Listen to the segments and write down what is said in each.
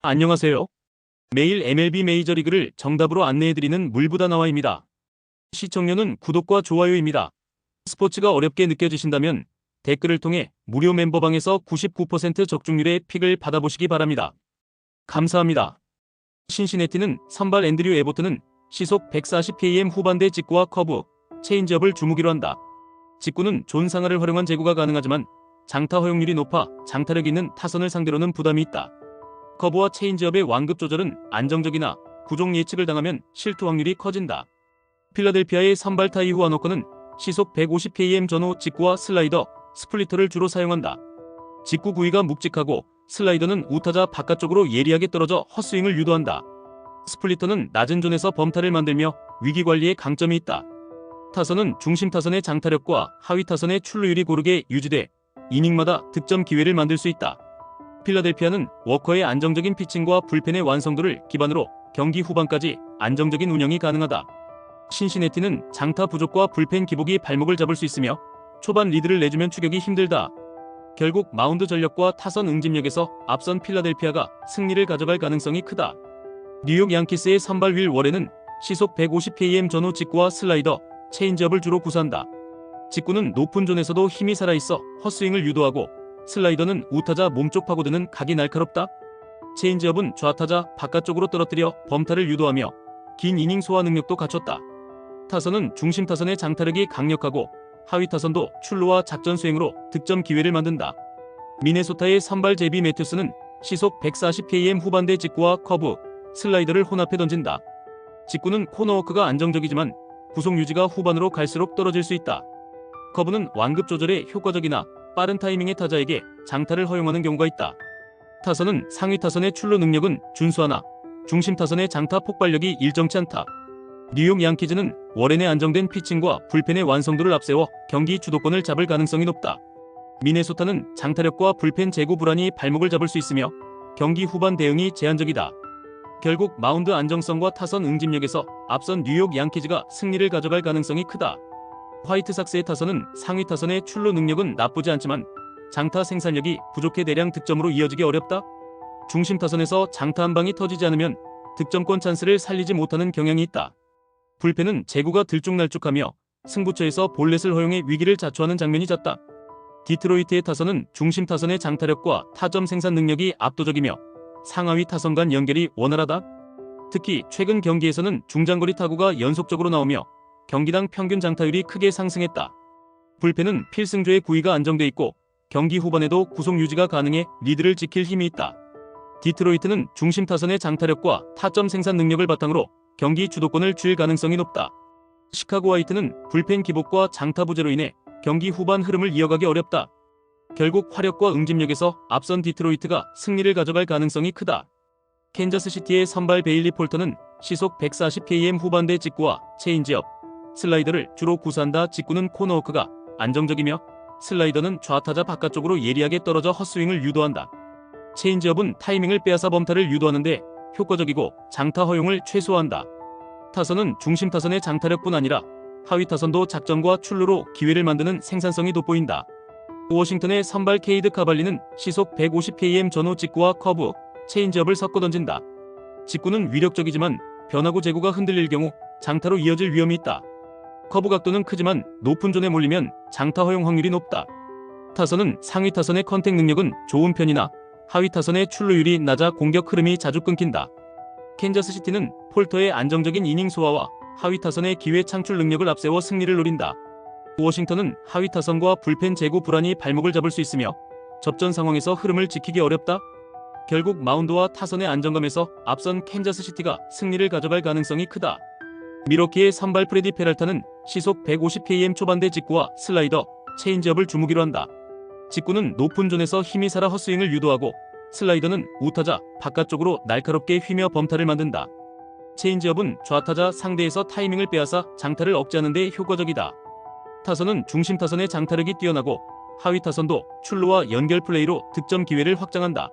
안녕하세요. 매일 MLB 메이저리그를 정답으로 안내해드리는 물보다나와입니다. 시청료는 구독과 좋아요입니다. 스포츠가 어렵게 느껴지신다면 댓글을 통해 무료 멤버방에서 99% 적중률의 픽을 받아보시기 바랍니다. 감사합니다. 신시내티는 선발 앤드류 에보트는 시속 140km 후반대 직구와 커브, 체인지업을 주무기로 한다. 직구는 존 상하를 활용한 제구가 가능하지만 장타 허용률이 높아 장타력 있는 타선을 상대로는 부담이 있다. 커브와 체인지업의 완급 조절은 안정적이나 부종 예측을 당하면 실투 확률이 커진다. 필라델피아의 선발 타이후 아노커는 시속 150km 전후 직구와 슬라이더, 스플리터를 주로 사용한다. 직구 구위가 묵직하고 슬라이더는 우타자 바깥쪽으로 예리하게 떨어져 헛스윙을 유도한다. 스플리터는 낮은 존에서 범타를 만들며 위기 관리에 강점이 있다. 타선은 중심 타선의 장타력과 하위 타선의 출루율이 고르게 유지돼 이닝마다 득점 기회를 만들 수 있다. 필라델피아는 워커의 안정적인 피칭과 불펜의 완성도를 기반으로 경기 후반까지 안정적인 운영이 가능하다. 신시내티는 장타 부족과 불펜 기복이 발목을 잡을 수 있으며 초반 리드를 내주면 추격이 힘들다. 결국 마운드 전력과 타선 응집력에서 앞선 필라델피아가 승리를 가져갈 가능성이 크다. 뉴욕 양키스의 선발 윌 워렌은 시속 150km 전후 직구와 슬라이더, 체인지업을 주로 구사한다. 직구는 높은 존에서도 힘이 살아있어 헛스윙을 유도하고 슬라이더는 우타자 몸쪽 파고드는 각이 날카롭다. 체인지업은 좌타자 바깥쪽으로 떨어뜨려 범타를 유도하며 긴 이닝 소화 능력도 갖췄다. 타선은 중심 타선의 장타력이 강력하고 하위 타선도 출루와 작전 수행으로 득점 기회를 만든다. 미네소타의 선발 제비 매튜스는 시속 140km 후반대 직구와 커브, 슬라이더를 혼합해 던진다. 직구는 코너워크가 안정적이지만 구속 유지가 후반으로 갈수록 떨어질 수 있다. 커브는 완급 조절에 효과적이나 빠른 타이밍의 타자에게 장타를 허용하는 경우가 있다. 타선은 상위 타선의 출루 능력은 준수하나 중심 타선의 장타 폭발력이 일정치 않다. 뉴욕 양키즈는 워렌의 안정된 피칭과 불펜의 완성도를 앞세워 경기 주도권을 잡을 가능성이 높다. 미네소타는 장타력과 불펜 제구 불안이 발목을 잡을 수 있으며 경기 후반 대응이 제한적이다. 결국 마운드 안정성과 타선 응집력에서 앞선 뉴욕 양키즈가 승리를 가져갈 가능성이 크다. 화이트삭스의 타선은 상위 타선의 출루 능력은 나쁘지 않지만 장타 생산력이 부족해 대량 득점으로 이어지기 어렵다. 중심 타선에서 장타 한 방이 터지지 않으면 득점권 찬스를 살리지 못하는 경향이 있다. 불펜은 제구가 들쭉날쭉하며 승부처에서 볼넷을 허용해 위기를 자초하는 장면이 잦다. 디트로이트의 타선은 중심 타선의 장타력과 타점 생산 능력이 압도적이며 상하위 타선 간 연결이 원활하다. 특히 최근 경기에서는 중장거리 타구가 연속적으로 나오며 경기당 평균 장타율이 크게 상승했다. 불펜은 필승조의 구위가 안정돼 있고 경기 후반에도 구속 유지가 가능해 리드를 지킬 힘이 있다. 디트로이트는 중심 타선의 장타력과 타점 생산 능력을 바탕으로 경기 주도권을 쥘 가능성이 높다. 시카고 화이트는 불펜 기복과 장타 부재로 인해 경기 후반 흐름을 이어가기 어렵다. 결국 화력과 응집력에서 앞선 디트로이트가 승리를 가져갈 가능성이 크다. 캔자스시티의 선발 베일리 폴터는 시속 140km 후반대 직구와 체인지업, 슬라이더를 주로 구사한다. 직구는 코너워크가 안정적이며 슬라이더는 좌타자 바깥쪽으로 예리하게 떨어져 헛스윙을 유도한다. 체인지업은 타이밍을 빼앗아 범타를 유도하는데 효과적이고 장타 허용을 최소화한다. 타선은 중심 타선의 장타력뿐 아니라 하위 타선도 작전과 출루로 기회를 만드는 생산성이 돋보인다. 워싱턴의 선발 케이드 카발리는 시속 150km 전후 직구와 커브, 체인지업을 섞어 던진다. 직구는 위력적이지만 변화구 제구가 흔들릴 경우 장타로 이어질 위험이 있다. 커브 각도는 크지만 높은 존에 몰리면 장타 허용 확률이 높다. 타선은 상위 타선의 컨택 능력은 좋은 편이나 하위 타선의 출루율이 낮아 공격 흐름이 자주 끊긴다. 캔자스시티는 폴터의 안정적인 이닝 소화와 하위 타선의 기회 창출 능력을 앞세워 승리를 노린다. 워싱턴은 하위 타선과 불펜 제구 불안이 발목을 잡을 수 있으며 접전 상황에서 흐름을 지키기 어렵다. 결국 마운드와 타선의 안정감에서 앞선 캔자스시티가 승리를 가져갈 가능성이 크다. 미러키의 선발 프레디 페랄타는 시속 150km 초반대 직구와 슬라이더, 체인지업을 주무기로 한다. 직구는 높은 존에서 힘이 살아 헛스윙을 유도하고 슬라이더는 우타자 바깥쪽으로 날카롭게 휘며 범타를 만든다. 체인지업은 좌타자 상대에서 타이밍을 빼앗아 장타를 억제하는 데 효과적이다. 타선은 중심 타선의 장타력이 뛰어나고 하위 타선도 출루와 연결 플레이로 득점 기회를 확장한다.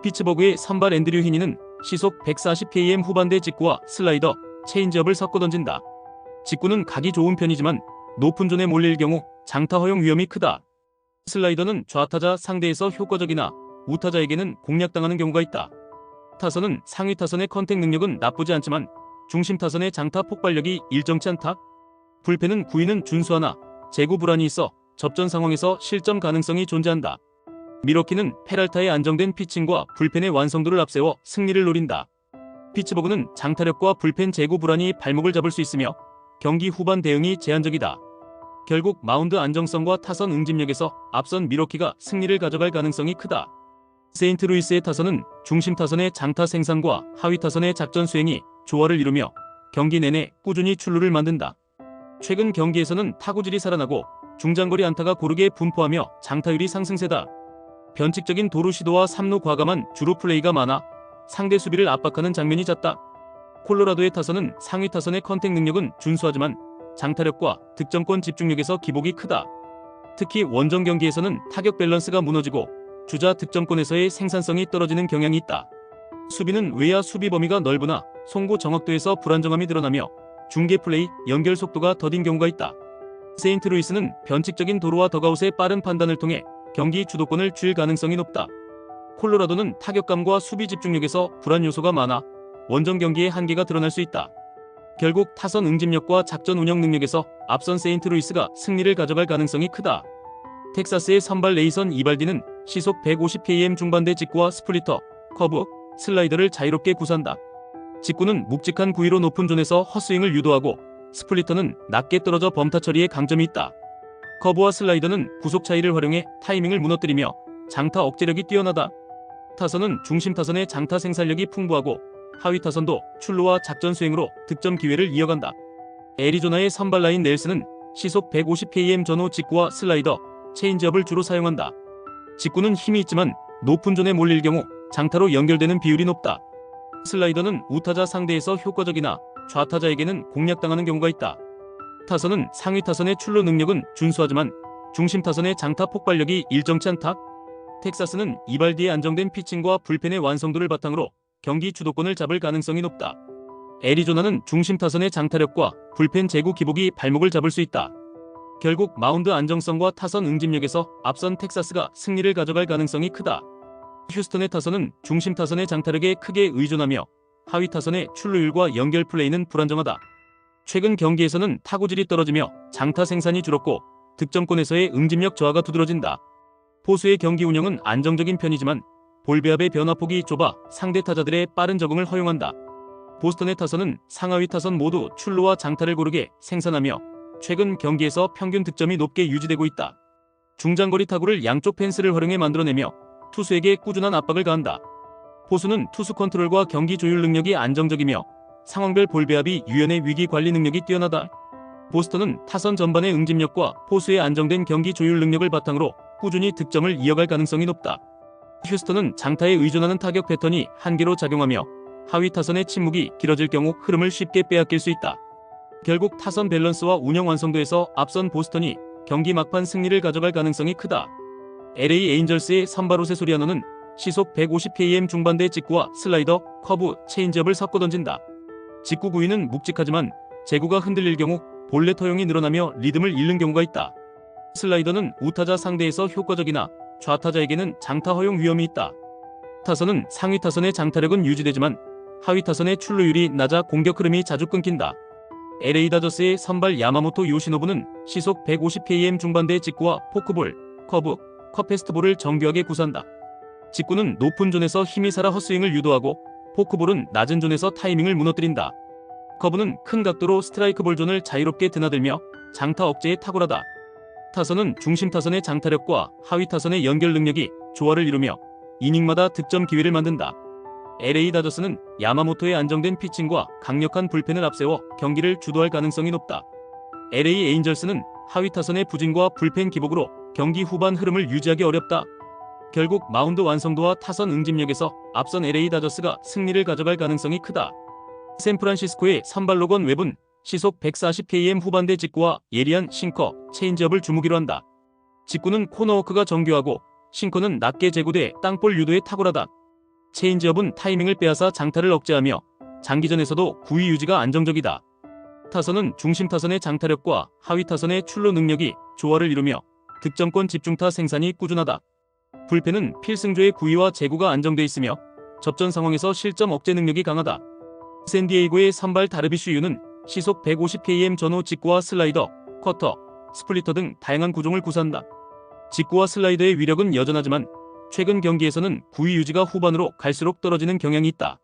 피츠버그의 선발 앤드류 히니는 시속 140km 후반대 직구와 슬라이더, 체인지업을 섞어 던진다. 직구는 각이 좋은 편이지만 높은 존에 몰릴 경우 장타 허용 위험이 크다. 슬라이더는 좌타자 상대에서 효과적이나 우타자에게는 공략당하는 경우가 있다. 타선은 상위 타선의 컨택 능력은 나쁘지 않지만 중심 타선의 장타 폭발력이 일정치 않다. 불펜은 구위는 준수하나 제구 불안이 있어 접전 상황에서 실점 가능성이 존재한다. 미러키는 페랄타의 안정된 피칭과 불펜의 완성도를 앞세워 승리를 노린다. 피츠버그는 장타력과 불펜 제구 불안이 발목을 잡을 수 있으며 경기 후반 대응이 제한적이다. 결국 마운드 안정성과 타선 응집력에서 앞선 미러키가 승리를 가져갈 가능성이 크다. 세인트루이스의 타선은 중심 타선의 장타 생산과 하위 타선의 작전 수행이 조화를 이루며 경기 내내 꾸준히 출루를 만든다. 최근 경기에서는 타구질이 살아나고 중장거리 안타가 고르게 분포하며 장타율이 상승세다. 변칙적인 도루 시도와 3루 과감한 주루 플레이가 많아 상대 수비를 압박하는 장면이 잦다. 콜로라도의 타선은 상위 타선의 컨택 능력은 준수하지만 장타력과 득점권 집중력에서 기복이 크다. 특히 원정 경기에서는 타격 밸런스가 무너지고 주자 득점권에서의 생산성이 떨어지는 경향이 있다. 수비는 외야 수비 범위가 넓으나 송구 정확도에서 불안정함이 드러나며 중계 플레이, 연결 속도가 더딘 경우가 있다. 세인트루이스는 변칙적인 도루와 더가웃의 빠른 판단을 통해 경기 주도권을 쥘 가능성이 높다. 콜로라도는 타격감과 수비 집중력에서 불안 요소가 많아 원정 경기의 한계가 드러날 수 있다. 결국 타선 응집력과 작전 운영 능력에서 앞선 세인트루이스가 승리를 가져갈 가능성이 크다. 텍사스의 선발 레이선 이발디는 시속 150km 중반대 직구와 스플리터, 커브, 슬라이더를 자유롭게 구사한다. 직구는 묵직한 구위로 높은 존에서 헛스윙을 유도하고 스플리터는 낮게 떨어져 범타 처리에 강점이 있다. 커브와 슬라이더는 구속 차이를 활용해 타이밍을 무너뜨리며 장타 억제력이 뛰어나다. 타선은 중심 타선의 장타 생산력이 풍부하고 하위 타선도 출루와 작전 수행으로 득점 기회를 이어간다. 애리조나의 선발 라인 넬슨은 시속 150km 전후 직구와 슬라이더, 체인지업을 주로 사용한다. 직구는 힘이 있지만 높은 존에 몰릴 경우 장타로 연결되는 비율이 높다. 슬라이더는 우타자 상대에서 효과적이나 좌타자에게는 공략당하는 경우가 있다. 타선은 상위 타선의 출루 능력은 준수하지만 중심 타선의 장타 폭발력이 일정치 않다. 텍사스는 이발디의 안정된 피칭과 불펜의 완성도를 바탕으로 경기 주도권을 잡을 가능성이 높다. 애리조나는 중심 타선의 장타력과 불펜 제구 기복이 발목을 잡을 수 있다. 결국 마운드 안정성과 타선 응집력에서 앞선 텍사스가 승리를 가져갈 가능성이 크다. 휴스턴의 타선은 중심 타선의 장타력에 크게 의존하며 하위 타선의 출루율과 연결 플레이는 불안정하다. 최근 경기에서는 타구질이 떨어지며 장타 생산이 줄었고 득점권에서의 응집력 저하가 두드러진다. 포수의 경기 운영은 안정적인 편이지만 볼 배합의 변화폭이 좁아 상대 타자들의 빠른 적응을 허용한다. 보스턴의 타선은 상하위 타선 모두 출루와 장타를 고르게 생산하며 최근 경기에서 평균 득점이 높게 유지되고 있다. 중장거리 타구를 양쪽 펜스를 활용해 만들어내며 투수에게 꾸준한 압박을 가한다. 포수는 투수 컨트롤과 경기 조율 능력이 안정적이며 상황별 볼 배합이 유연해 위기 관리 능력이 뛰어나다. 보스턴은 타선 전반의 응집력과 포수의 안정된 경기 조율 능력을 바탕으로 꾸준히 득점을 이어갈 가능성이 높다. 휴스턴은 장타에 의존하는 타격 패턴이 한계로 작용하며 하위 타선의 침묵이 길어질 경우 흐름을 쉽게 빼앗길 수 있다. 결국 타선 밸런스와 운영 완성도에서 앞선 보스턴이 경기 막판 승리를 가져갈 가능성이 크다. LA 에인절스의 선발 호세 소리아노는 시속 150km 중반대 직구와 슬라이더, 커브, 체인지업을 섞어 던진다. 직구 구위는 묵직하지만 제구가 흔들릴 경우 볼넷 허용이 늘어나며 리듬을 잃는 경우가 있다. 슬라이더는 우타자 상대에서 효과적이나 좌타자에게는 장타 허용 위험이 있다. 타선은 상위 타선의 장타력은 유지되지만 하위 타선의 출루율이 낮아 공격 흐름이 자주 끊긴다. LA 다저스의 선발 야마모토 요시노부는 시속 150km 중반대 직구와 포크볼, 커브, 컵페스트볼을 정교하게 구사한다. 직구는 높은 존에서 힘이 살아 헛스윙을 유도하고 포크볼은 낮은 존에서 타이밍을 무너뜨린다. 커브는 큰 각도로 스트라이크 볼 존을 자유롭게 드나들며 장타 억제에 탁월하다. 타선은 중심 타선의 장타력과 하위 타선의 연결 능력이 조화를 이루며 이닝마다 득점 기회를 만든다. LA 다저스는 야마모토의 안정된 피칭과 강력한 불펜을 앞세워 경기를 주도할 가능성이 높다. LA 에인절스는 하위 타선의 부진과 불펜 기복으로 경기 후반 흐름을 유지하기 어렵다. 결국 마운드 완성도와 타선 응집력에서 앞선 LA 다저스가 승리를 가져갈 가능성이 크다. 샌프란시스코의 선발 로건 웹은 시속 140km 후반대 직구와 예리한 싱커, 체인지업을 주무기로 한다. 직구는 코너워크가 정교하고 싱커는 낮게 제구돼 땅볼 유도에 탁월하다. 체인지업은 타이밍을 빼앗아 장타를 억제하며 장기전에서도 구위 유지가 안정적이다. 타선은 중심 타선의 장타력과 하위 타선의 출루 능력이 조화를 이루며 득점권 집중타 생산이 꾸준하다. 불펜은 필승조의 구위와 제구가 안정돼 있으며 접전 상황에서 실점 억제 능력이 강하다. 샌디에이고의 선발 다르비쉬 유는 시속 150km 전후 직구와 슬라이더, 커터, 스플리터 등 다양한 구종을 구사한다. 직구와 슬라이더의 위력은 여전하지만 최근 경기에서는 구위 유지가 후반으로 갈수록 떨어지는 경향이 있다.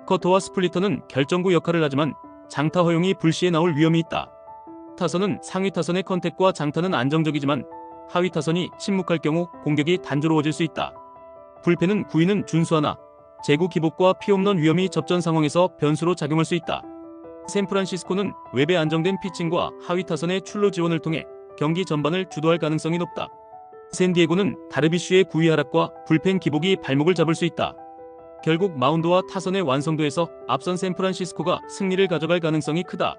커터와 스플리터는 결정구 역할을 하지만 장타 허용이 불시에 나올 위험이 있다. 타선은 상위 타선의 컨택과 장타는 안정적이지만 하위 타선이 침묵할 경우 공격이 단조로워질 수 있다. 불펜은 구위는 준수하나 제구 기복과 피홈런 위험이 접전 상황에서 변수로 작용할 수 있다. 샌프란시스코는 웹의 안정된 피칭과 하위 타선의 출루 지원을 통해 경기 전반을 주도할 가능성이 높다. 샌디에고는 다르비쉬의 구위 하락과 불펜 기복이 발목을 잡을 수 있다. 결국 마운드와 타선의 완성도에서 앞선 샌프란시스코가 승리를 가져갈 가능성이 크다.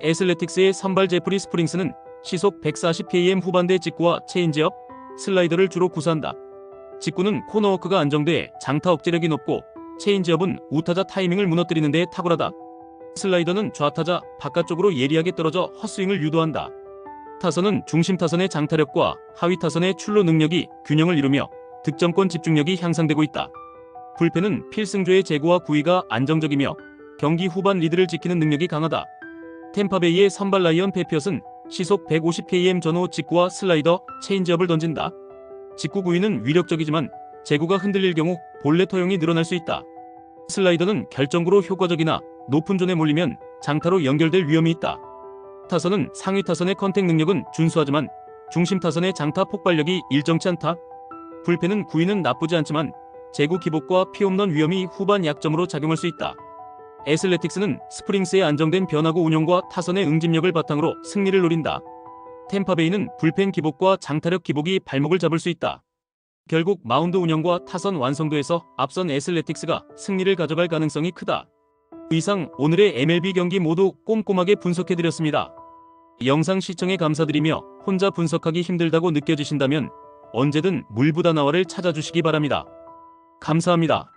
애슬레틱스의 선발 제프리 스프링스는 시속 140km 후반대 직구와 체인지업, 슬라이더를 주로 구사한다. 직구는 코너워크가 안정돼 장타 억제력이 높고 체인지업은 우타자 타이밍을 무너뜨리는 데 탁월하다. 슬라이더는 좌타자 바깥쪽으로 예리하게 떨어져 헛스윙을 유도한다. 타선은 중심 타선의 장타력과 하위 타선의 출루 능력이 균형을 이루며 득점권 집중력이 향상되고 있다. 불펜은 필승조의 제구와 구위가 안정적이며 경기 후반 리드를 지키는 능력이 강하다. 템파베이의 선발 라이언 페피엇은 시속 150km 전후 직구와 슬라이더, 체인지업을 던진다. 직구 구위는 위력적이지만 제구가 흔들릴 경우 볼넷 허용이 늘어날 수 있다. 슬라이더는 결정구로 효과적이나 높은 존에 몰리면 장타로 연결될 위험이 있다. 타선은 상위 타선의 컨택 능력은 준수하지만 중심 타선의 장타 폭발력이 일정치 않다. 불펜은 구위는 나쁘지 않지만 제구 기복과 피홈런 위험이 후반 약점으로 작용할 수 있다. 애슬레틱스는 스프링스의 안정된 변화구 운용과 타선의 응집력을 바탕으로 승리를 노린다. 템파베이는 불펜 기복과 장타력 기복이 발목을 잡을 수 있다. 결국 마운드 운영과 타선 완성도에서 앞선 애슬레틱스가 승리를 가져갈 가능성이 크다. 이상 오늘의 MLB 경기 모두 꼼꼼하게 분석해드렸습니다. 영상 시청에 감사드리며 혼자 분석하기 힘들다고 느껴지신다면 언제든 물보다 나와를 찾아주시기 바랍니다. 감사합니다.